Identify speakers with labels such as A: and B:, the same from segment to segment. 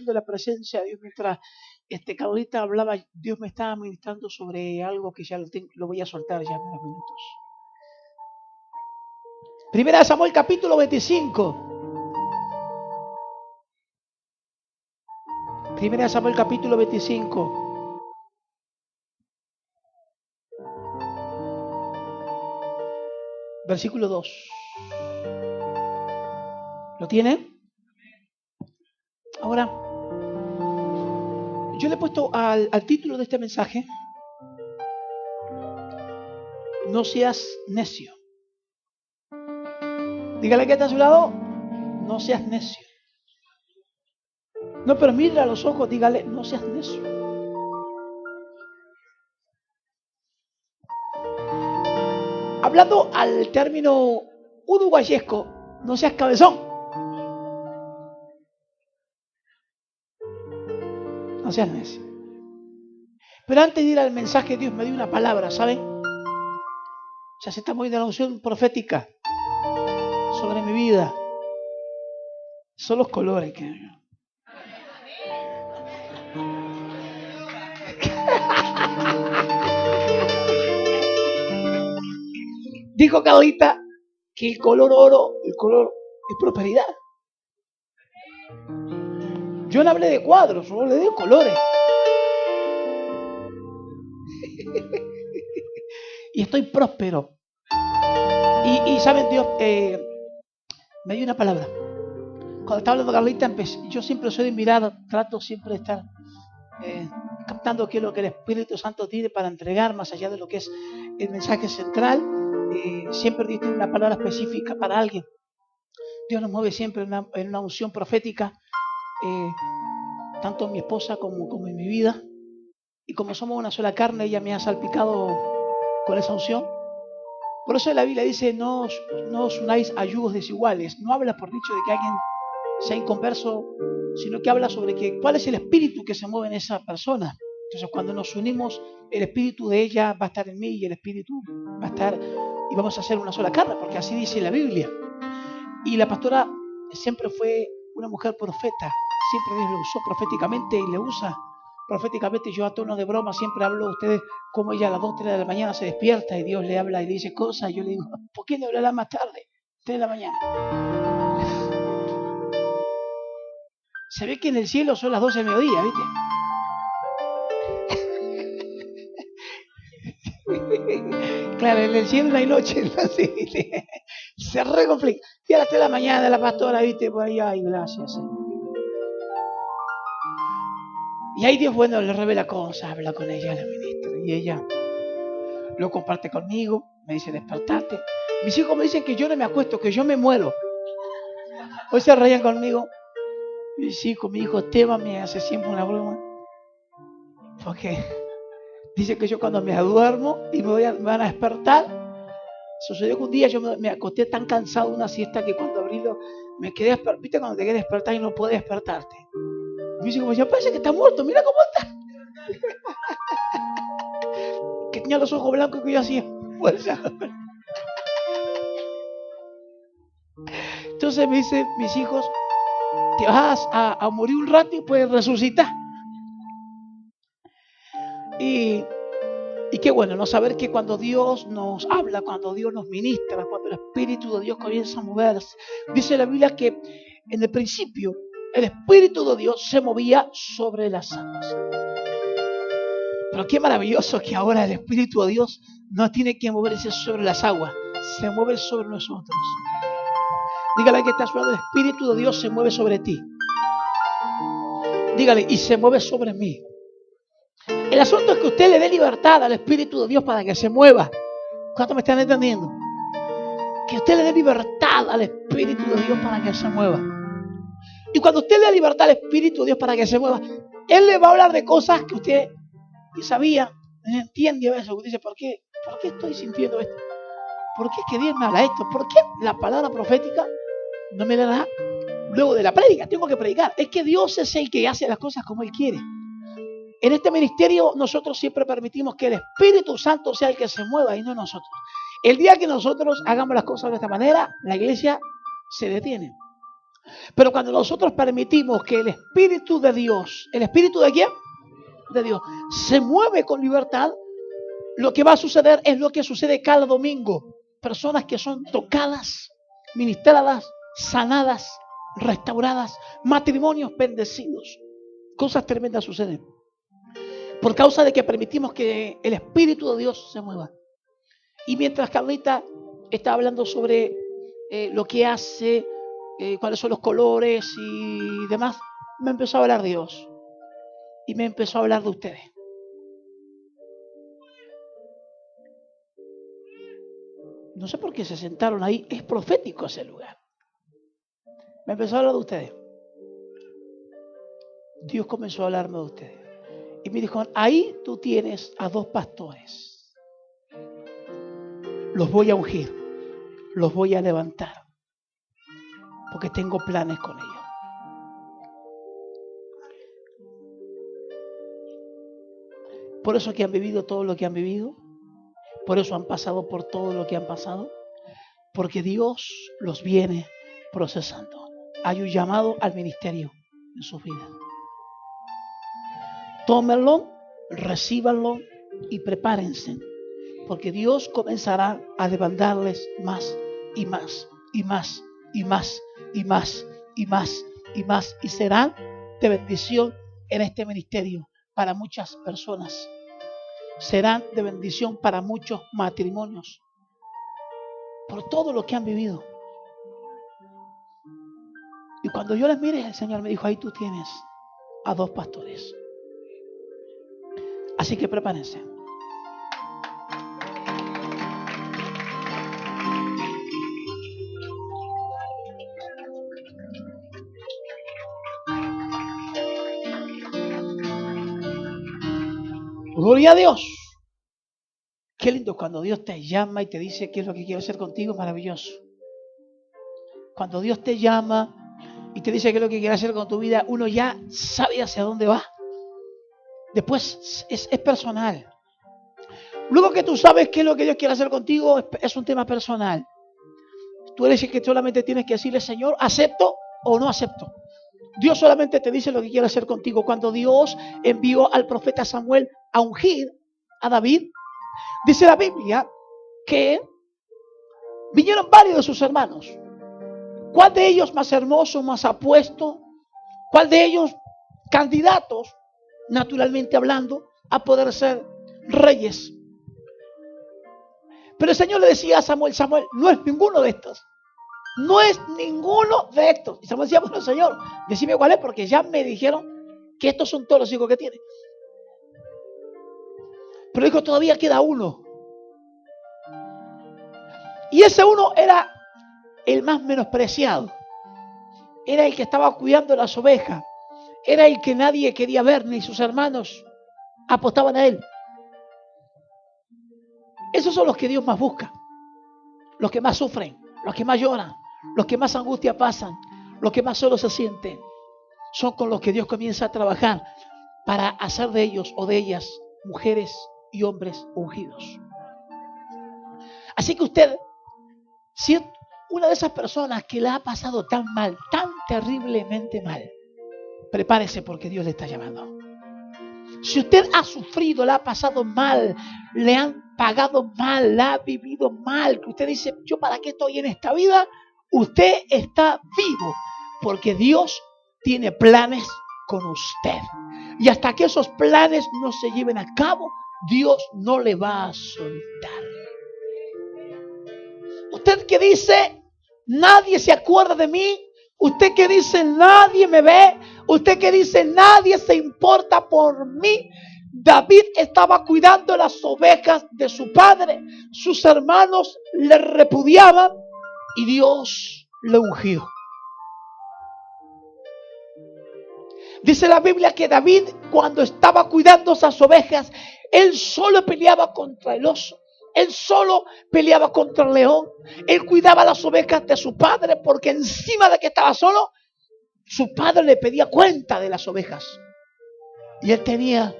A: de la presencia de Dios mientras Carolita hablaba. Dios me estaba ministrando sobre algo que ya lo voy a soltar ya en unos minutos. Primera de Samuel capítulo 25. Primera de Samuel capítulo 25. Versículo 2. ¿Lo tienen? Ahora, yo le he puesto al título de este mensaje: no seas necio. Dígale que está a su lado: no seas necio. No, pero mire a los ojos, dígale: no seas necio. Hablando al término uruguayesco, no seas cabezón. No seas necio. Pero antes de ir al mensaje, Dios me dio una palabra, ¿saben? Ya se está moviendo la unción profética sobre mi vida. Son los colores que... Dijo Carlita que el color oro, el color es prosperidad. Yo no hablé de cuadros, solo hablé de colores. Y estoy próspero. Y saben, Dios me dio una palabra. Cuando estaba hablando Carlita, yo siempre soy de mirar, trato siempre de estar captando qué es lo que el Espíritu Santo tiene para entregar, más allá de lo que es el mensaje central. Siempre Dios tiene una palabra específica para alguien. Dios nos mueve siempre en una unción profética, tanto en mi esposa como en mi vida. Y como somos una sola carne, ella me ha salpicado con esa unción. Por eso la Biblia dice: no os unáis a yugos desiguales. No habla por dicho de que alguien sea inconverso, sino que habla sobre cuál es el espíritu que se mueve en esa persona. Entonces, cuando nos unimos, el espíritu de ella va a estar en mí y el espíritu va a estar, y vamos a ser una sola carne, porque así dice la Biblia. Y la pastora siempre fue una mujer profeta. Siempre Dios la usó proféticamente y le usa proféticamente. Yo, a tono de broma, siempre hablo a ustedes como ella a las 2, 3 de la mañana se despierta y Dios le habla y le dice cosas. Yo le digo: ¿por qué le hablará más tarde? 3 de la mañana. Se ve que en el cielo son las 12 del mediodía, ¿viste? Claro, en el cielo no hay noche, entonces, ¿viste? Se recomplica. Y a las 3 de la mañana la pastora, ¿viste? Por ahí, ay, gracias. Y ahí Dios, bueno, le revela cosas, habla con ella, la ministra, y ella lo comparte conmigo, me dice: despertate. Mis hijos me dicen que yo no me acuesto, que yo me muero. Hoy se reían conmigo. Mis hijos, mi hijo Esteban me hace siempre una broma, porque dice que yo cuando me duermo y me van a despertar. Sucedió que un día yo me acosté tan cansado de una siesta que cuando abrí me quedé despertado. ¿Viste cuando te quedas despertar y no puedes despertarte? Mis hijos me decían: parece que está muerto, mira cómo está. Que tenía los ojos blancos, que yo hacía fuerza. Entonces me dicen mis hijos: te vas a morir un rato y puedes resucitar. Y qué bueno, ¿no? Saber que cuando Dios nos habla, cuando Dios nos ministra, cuando el Espíritu de Dios comienza a moverse. Dice la Biblia que en el principio el Espíritu de Dios se movía sobre las aguas. Pero qué maravilloso que ahora el Espíritu de Dios no tiene que moverse sobre las aguas, se mueve sobre nosotros. Dígale que está a su lado: el Espíritu de Dios se mueve sobre ti. Dígale: y se mueve sobre mí. El asunto es que usted le dé libertad al Espíritu de Dios para que se mueva. ¿Cuánto me están entendiendo? Que usted le dé libertad al Espíritu de Dios para que se mueva. Y cuando usted le da libertad al Espíritu de Dios para que se mueva, Él le va a hablar de cosas que usted sabía, entiende a veces. Usted dice: ¿por qué estoy sintiendo esto? ¿Por qué es que Dios me habla esto? ¿Por qué la palabra profética no me la da luego de la prédica? Tengo que predicar. Es que Dios es el que hace las cosas como Él quiere. En este ministerio nosotros siempre permitimos que el Espíritu Santo sea el que se mueva y no nosotros. El día que nosotros hagamos las cosas de esta manera, la iglesia se detiene. Pero cuando nosotros permitimos que el Espíritu de Dios, ¿el Espíritu de quién? De Dios, se mueve con libertad, lo que va a suceder es lo que sucede cada domingo. Personas que son tocadas, ministradas, sanadas, restauradas, matrimonios bendecidos. Cosas tremendas suceden por causa de que permitimos que el Espíritu de Dios se mueva. Y mientras Carlita está hablando sobre lo que hace, cuáles son los colores y demás, me empezó a hablar de Dios y me empezó a hablar de ustedes. No sé por qué se sentaron ahí, es profético ese lugar. Me empezó a hablar de ustedes. Dios comenzó a hablarme de ustedes. Y me dijo, ahí tú tienes a 2 pastores. Los voy a ungir, los voy a levantar, porque tengo planes con ellos. Por eso que han vivido todo lo que han vivido, por eso han pasado por todo lo que han pasado, porque Dios los viene procesando. Hay un llamado al ministerio en sus vidas. Tómenlo, recíbanlo y prepárense, porque Dios comenzará a levantarles más y más y más y más y más y más y más, y serán de bendición en este ministerio para muchas personas. Serán de bendición para muchos matrimonios por todo lo que han vivido. Y cuando yo les miré, el Señor me dijo, ahí tú tienes a 2 pastores. Así que prepárense. Gloria a Dios. Qué lindo cuando Dios te llama y te dice qué es lo que quiere hacer contigo, maravilloso. Cuando Dios te llama y te dice qué es lo que quiere hacer con tu vida, uno ya sabe hacia dónde va. Después es personal. Luego que tú sabes qué es lo que Dios quiere hacer contigo, es un tema personal. Tú eres el que solamente tienes que decirle, Señor, ¿acepto o no acepto? Dios solamente te dice lo que quiere hacer contigo. Cuando Dios envió al profeta Samuel a ungir a David, dice la Biblia que vinieron varios de sus hermanos. ¿Cuál de ellos más hermoso, más apuesto? ¿Cuál de ellos candidatos, naturalmente hablando, a poder ser reyes? Pero el Señor le decía a Samuel, Samuel, no es ninguno de estos. No es ninguno de estos. Y Samuel decía, bueno, Señor, decime cuál es, porque ya me dijeron que estos son todos los hijos que tiene. Pero dijo, todavía queda uno. Y ese uno era el más menospreciado. Era el que estaba cuidando las ovejas. Era el que nadie quería ver, ni sus hermanos apostaban a él. Esos son los que Dios más busca. Los que más sufren, los que más lloran, los que más angustia pasan, los que más solo se sienten. Son con los que Dios comienza a trabajar para hacer de ellos o de ellas mujeres y hombres ungidos. Así que usted, si es una de esas personas que la ha pasado tan mal, tan terriblemente mal, prepárese porque Dios le está llamando. Si usted ha sufrido, la ha pasado mal, le han pagado mal, la ha vivido mal, que usted dice, yo para qué estoy en esta vida, usted está vivo porque Dios tiene planes con usted. Y hasta que esos planes no se lleven a cabo, Dios no le va a soltar. Usted que dice, nadie se acuerda de mí. Usted que dice, nadie me ve. Usted que dice, nadie se importa por mí. David estaba cuidando las ovejas de su padre. Sus hermanos le repudiaban y Dios le ungió. Dice la Biblia que David, cuando estaba cuidando esas ovejas, él solo peleaba contra el oso. Él solo peleaba contra el león. Él cuidaba las ovejas de su padre porque encima de que estaba solo, su padre le pedía cuenta de las ovejas. Y él tenía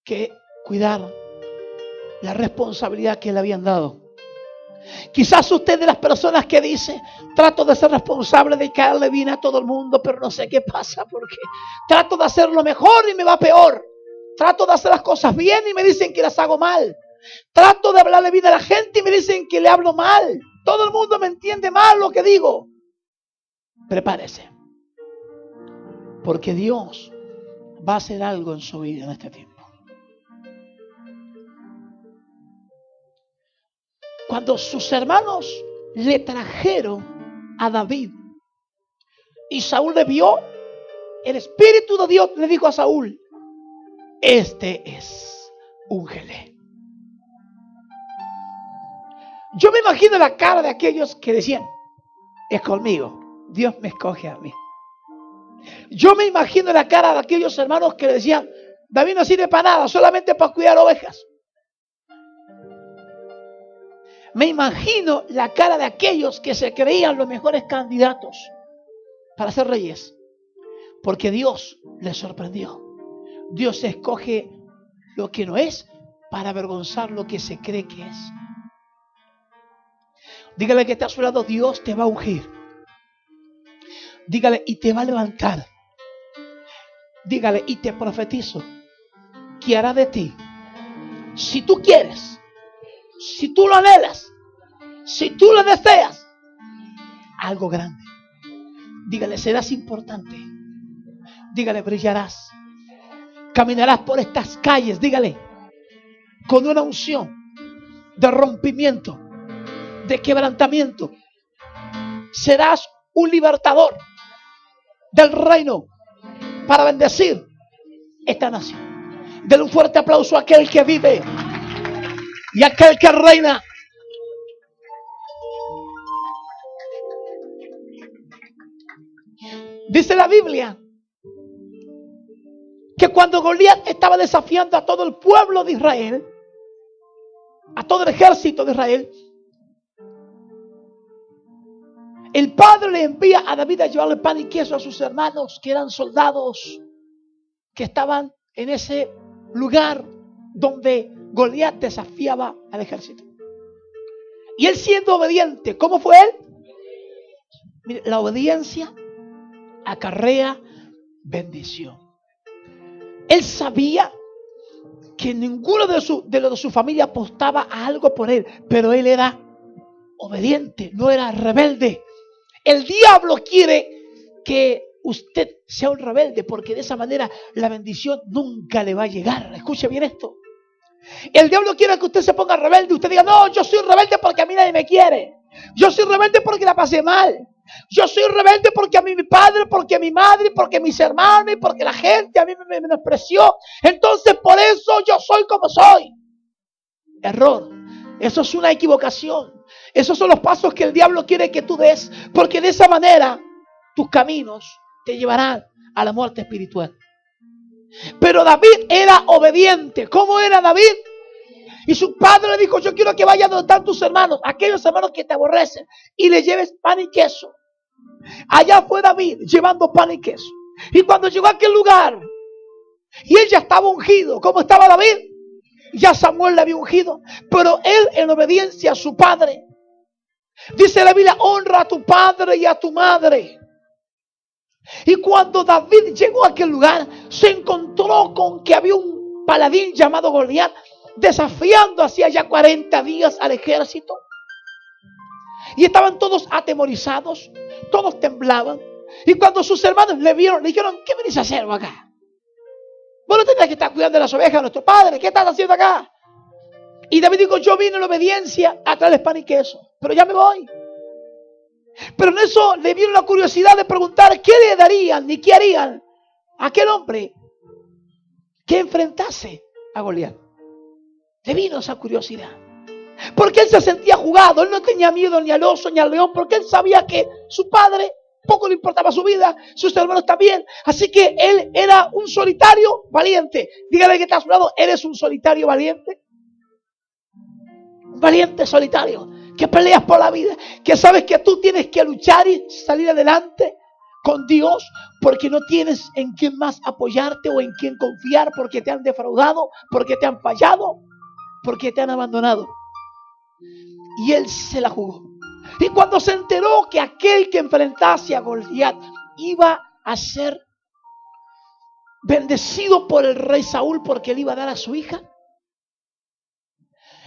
A: que cuidar la responsabilidad que le habían dado. Quizás usted de las personas que dice, trato de ser responsable de caerle bien a todo el mundo, pero no sé qué pasa porque trato de hacerlo mejor y me va peor. Trato de hacer las cosas bien y me dicen que las hago mal. Trato de hablarle bien a la gente y me dicen que le hablo mal. Todo el mundo me entiende mal lo que digo. Prepárese, porque Dios va a hacer algo en su vida en este tiempo. Cuando sus hermanos le trajeron a David y Saúl le vio, el Espíritu de Dios le dijo a Saúl: este es úngele. Yo me imagino la cara de aquellos que decían: es conmigo, Dios me escoge a mí. Yo me imagino la cara de aquellos hermanos que decían: David no sirve para nada, solamente para cuidar ovejas. Me imagino la cara de aquellos que se creían los mejores candidatos para ser reyes, porque Dios les sorprendió. Dios escoge lo que no es para avergonzar lo que se cree que es. Dígale que está a su lado: Dios te va a ungir. Dígale: y te va a levantar. Dígale: y te profetizo que hará de ti, si tú quieres, si tú lo anhelas, si tú lo deseas, algo grande. Dígale: serás importante. Dígale: brillarás. Caminarás por estas calles. Dígale: con una unción de rompimiento, de quebrantamiento. Serás un libertador del reino para bendecir esta nación. Denle un fuerte aplauso a aquel que vive y a aquel que reina. Dice la Biblia que cuando Goliat estaba desafiando a todo el pueblo de Israel, a todo el ejército de Israel, el padre le envía a David a llevarle pan y queso a sus hermanos, que eran soldados que estaban en ese lugar donde Goliat desafiaba al ejército. Y él, siendo obediente, ¿cómo fue él? Mire, la obediencia acarrea bendición. Él sabía que ninguno de los de su familia apostaba a algo por él, pero él era obediente, no era rebelde. El diablo quiere que usted sea un rebelde, porque de esa manera la bendición nunca le va a llegar. Escuche bien esto. El diablo quiere que usted se ponga rebelde. Usted diga: no, yo soy rebelde porque a mí nadie me quiere. Yo soy rebelde porque la pasé mal. Yo soy rebelde porque a mí mi padre, porque mi madre, porque mis hermanos, y porque la gente a mí me menospreció. Entonces por eso yo soy como soy. Error. Eso es una equivocación. Esos son los pasos que el diablo quiere que tú des, porque de esa manera tus caminos te llevarán a la muerte espiritual. Pero David era obediente. ¿Cómo era David? Y su padre le dijo: yo quiero que vayas donde están tus hermanos, aquellos hermanos que te aborrecen, y le lleves pan y queso. Allá fue David llevando pan y queso. Y cuando llegó a aquel lugar, y él ya estaba ungido. ¿Cómo estaba David? Ya Samuel le había ungido, pero él, en obediencia a su padre, dice la Biblia: honra a tu padre y a tu madre. Y cuando David llegó a aquel lugar, se encontró con que había un paladín llamado Goliat desafiando hacía ya 40 días al ejército. Y estaban todos atemorizados, todos temblaban. Y cuando sus hermanos le vieron, le dijeron: ¿qué venís a hacer acá? Vos no tenías que estar cuidando de las ovejas de nuestro padre. ¿Qué estás haciendo acá? Y David dijo: yo vine en obediencia a traerles pan y queso, pero ya me voy. Pero en eso le vieron la curiosidad de preguntar qué le darían y qué harían a aquel hombre que enfrentase a Goliat. Le vino esa curiosidad, porque él se sentía jugado. Él no tenía miedo ni al oso ni al león, porque él sabía que su padre poco le importaba su vida, sus hermanos también. Así que él era un solitario valiente. Dígale que está a su lado: ¿eres un solitario valiente? Un valiente solitario que peleas por la vida, que sabes que tú tienes que luchar y salir adelante con Dios, porque no tienes en quién más apoyarte o en quién confiar, porque te han defraudado, porque te han fallado, porque te han abandonado. y él se la jugó. Y cuando se enteró que aquel que enfrentase a Goliat iba a ser bendecido por el rey Saúl porque le iba a dar a su hija,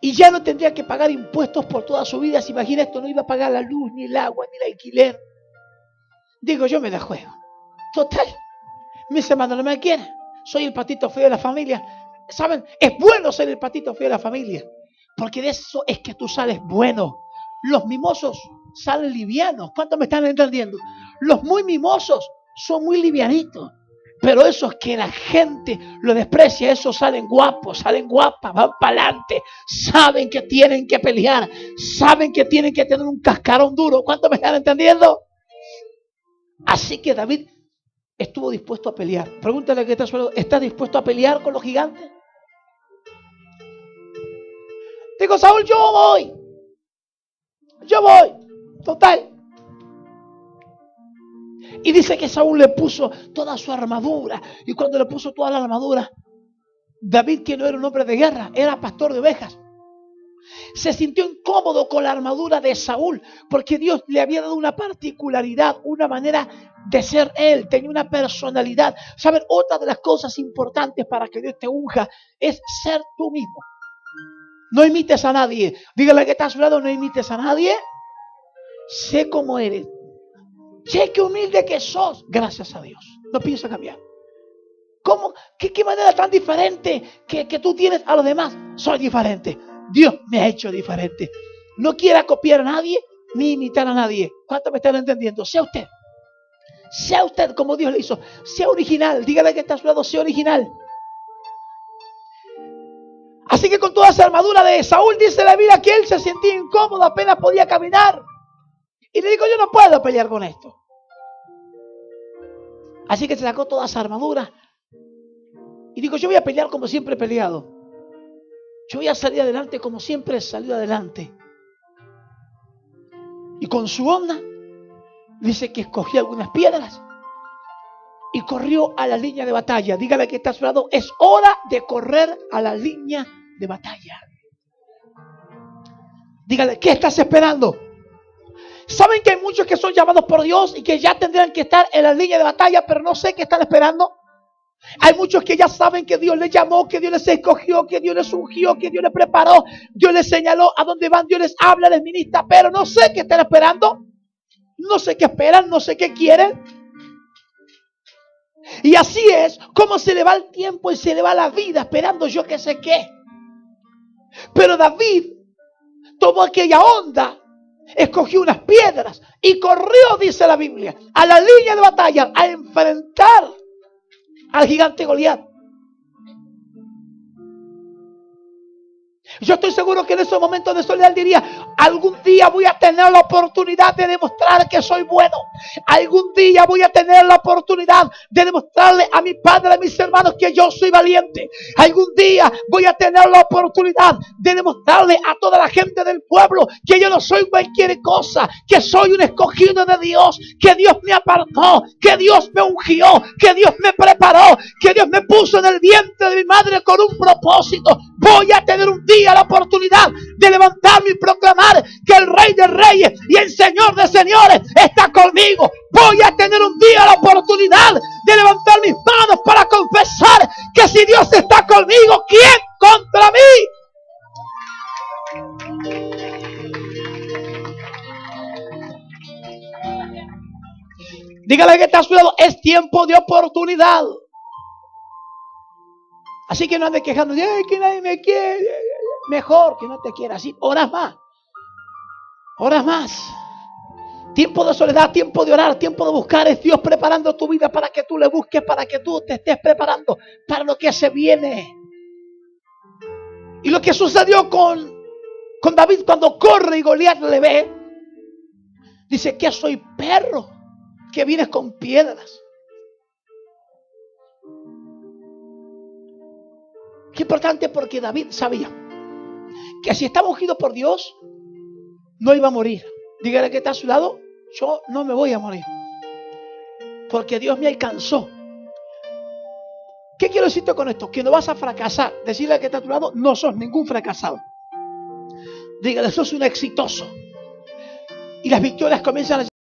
A: y ya no tendría que pagar impuestos por toda su vida. Se imagina esto, no iba a pagar la luz, ni el agua, ni el alquiler. Digo, yo me la juego. Total, mis hermanos no me quieren. Soy el patito feo de la familia. ¿Saben? Es bueno ser el patito feo de la familia, porque de eso es que tú sales bueno. Los mimosos salen livianos. ¿Cuántos me están entendiendo? Los muy mimosos son muy livianitos. Pero esos que la gente lo desprecia, esos salen guapos, salen guapas, van para adelante, saben que tienen que pelear, saben que tienen que tener un cascarón duro. ¿Cuántos me están entendiendo? Así que David estuvo dispuesto a pelear. Pregúntale a que está a su lado, ¿estás dispuesto a pelear con los gigantes? Digo, Saúl, yo voy, total. Y dice que Saúl le puso toda su armadura. Y cuando le puso toda la armadura, David, que no era un hombre de guerra, era pastor de ovejas, se sintió incómodo con la armadura de Saúl, porque Dios le había dado una particularidad, una manera de ser él, tenía una personalidad. ¿Saben? Otra de las cosas importantes para que Dios te unja es ser tú mismo. No imites a nadie. Dígale que está a su lado, no imites a nadie. Sé cómo eres. Che, qué humilde que sos. Gracias a Dios. No pienso cambiar. ¿Cómo? ¿Qué manera tan diferente que tú tienes a los demás? Soy diferente. Dios me ha hecho diferente. No quiera copiar a nadie ni imitar a nadie. ¿Cuántos me están entendiendo? Sea usted. Sea usted como Dios le hizo. Sea original. Dígale que está a su lado, sea original. Así que con toda esa armadura de Saúl, dice la Biblia que él se sentía incómodo, apenas podía caminar. Y le digo, yo no puedo pelear con esto. Así que se sacó toda esa armadura. Y digo, yo voy a pelear como siempre he peleado. Yo voy a salir adelante como siempre he salido adelante. Y con su onda, dice que escogió algunas piedras y corrió a la línea de batalla. Dígale que está a su lado, es hora de correr a la línea de batalla. Dígale, ¿qué estás esperando? ¿Saben que hay muchos que son llamados por Dios y que ya tendrían que estar en la línea de batalla, pero no sé qué están esperando? Hay muchos que ya saben que Dios les llamó, que Dios les escogió, que Dios les ungió, que Dios les preparó, Dios les señaló a dónde van, Dios les habla, les ministra, pero no sé qué están esperando, no sé qué esperan, no sé qué quieren. Y así es como se le va el tiempo y se le va la vida esperando yo que sé qué. Pero David tomó aquella onda, escogió unas piedras y corrió, dice la Biblia, a la línea de batalla a enfrentar al gigante Goliat. Yo estoy seguro que en esos momentos de soledad diría, algún día voy a tener la oportunidad de demostrar que soy bueno. Algún día voy a tener la oportunidad de demostrarle a mi padre, a mis hermanos que yo soy valiente. Algún día voy a tener la oportunidad de demostrarle a toda la gente del pueblo que yo no soy cualquier cosa, que soy un escogido de Dios, que Dios me apartó, que Dios me ungió, que Dios me preparó, que Dios me puso en el vientre de mi madre con un propósito. Voy a tener un día la oportunidad de levantarme y proclamar que el Rey de Reyes y el Señor de Señores está conmigo. Voy a tener un día la oportunidad de levantar mis manos para confesar que si Dios está conmigo, ¿quién contra mí? Dígale que está a su lado, es tiempo de oportunidad. Así que no andes quejando, ay, que nadie me quiere. Mejor que no te quiera, así, horas más. Horas más. Tiempo de soledad, tiempo de orar, tiempo de buscar. Es Dios preparando tu vida para que tú le busques, para que tú te estés preparando para lo que se viene. Y lo que sucedió con David cuando corre y Goliat le ve, dice que soy perro, que vienes con piedras. Qué importante, porque David sabía que si estaba ungido por Dios, no iba a morir. Dígale que está a su lado, yo no me voy a morir, porque Dios me alcanzó. ¿Qué quiero decirte con esto? Que no vas a fracasar. Decirle que está a tu lado, no sos ningún fracasado. Dígale, sos un exitoso. Y las victorias comienzan a